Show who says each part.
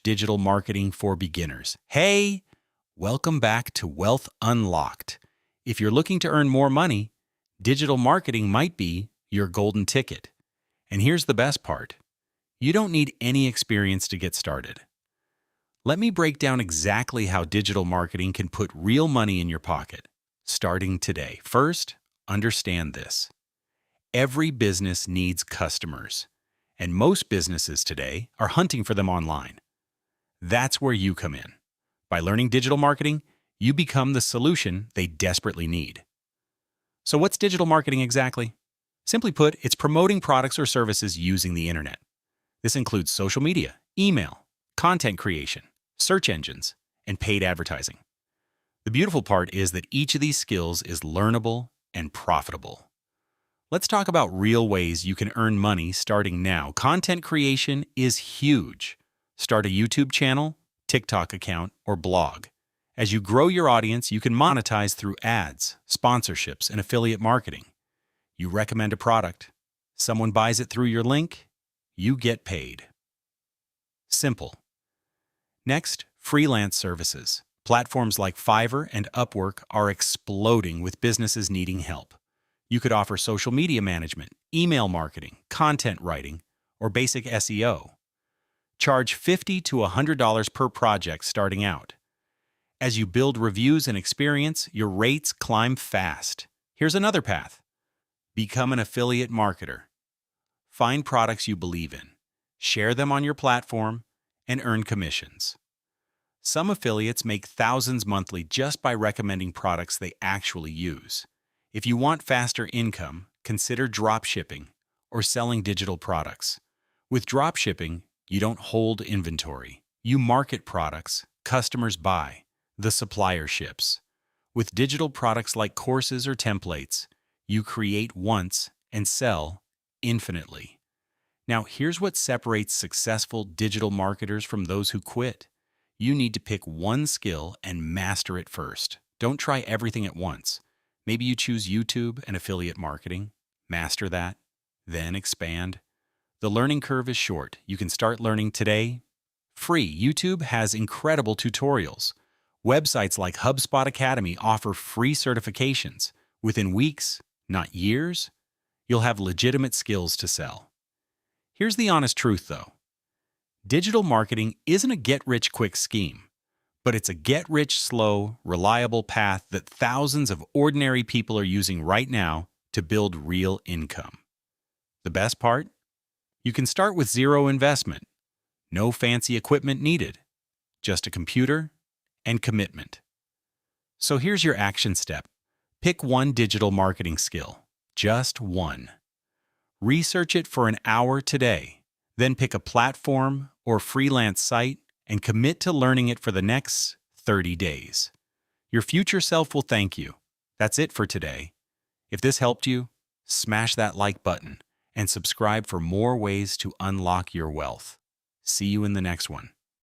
Speaker 1: Digital Marketing for Beginners. Hey, welcome back to Wealth Unlocked. If you're looking to earn more money, digital marketing might be your golden ticket. And here's the best part. You don't need any experience to get started. Let me break down exactly how digital marketing can put real money in your pocket, starting today. First, understand this. Every business needs customers, and most businesses today are hunting for them online. That's where you come in. By learning digital marketing, you become the solution they desperately need. So what's digital marketing exactly? Simply put, it's promoting products or services using the internet. This includes social media, email, content creation, search engines, and paid advertising. The beautiful part is that each of these skills is learnable and profitable. Let's talk about real ways you can earn money starting now. Content creation is huge. Start a YouTube channel, TikTok account, or blog. As you grow your audience, you can monetize through ads, sponsorships, and affiliate marketing. You recommend a product, someone buys it through your link, you get paid. Simple. Next, freelance services. Platforms like Fiverr and Upwork are exploding with businesses needing help. You could offer social media management, email marketing, content writing, or basic SEO. Charge $50 to $100 per project starting out. As you build reviews and experience, your rates climb fast. Here's another path. Become an affiliate marketer. Find products you believe in, share them on your platform, and earn commissions. Some affiliates make thousands monthly just by recommending products they actually use. If you want faster income, consider dropshipping or selling digital products. With dropshipping, you don't hold inventory. You market products, customers buy, the supplier ships. With digital products like courses or templates, you create once and sell infinitely. Now, here's what separates successful digital marketers from those who quit. You need to pick one skill and master it first. Don't try everything at once. Maybe you choose YouTube and affiliate marketing, master that, then expand. The learning curve is short. You can start learning today. Free. YouTube has incredible tutorials. Websites like HubSpot Academy offer free certifications. Within weeks, not years, you'll have legitimate skills to sell. Here's the honest truth, though. Digital marketing isn't a get-rich-quick scheme, but it's a get-rich-slow, reliable path that thousands of ordinary people are using right now to build real income. The best part? You can start with zero investment. No fancy equipment needed. Just a computer and commitment. So here's your action step. Pick one digital marketing skill. Just one. Research it for an hour today. Then pick a platform or freelance site and commit to learning it for the next 30 days. Your future self will thank you. That's it for today. If this helped you, smash that like button and subscribe for more ways to unlock your wealth. See you in the next one.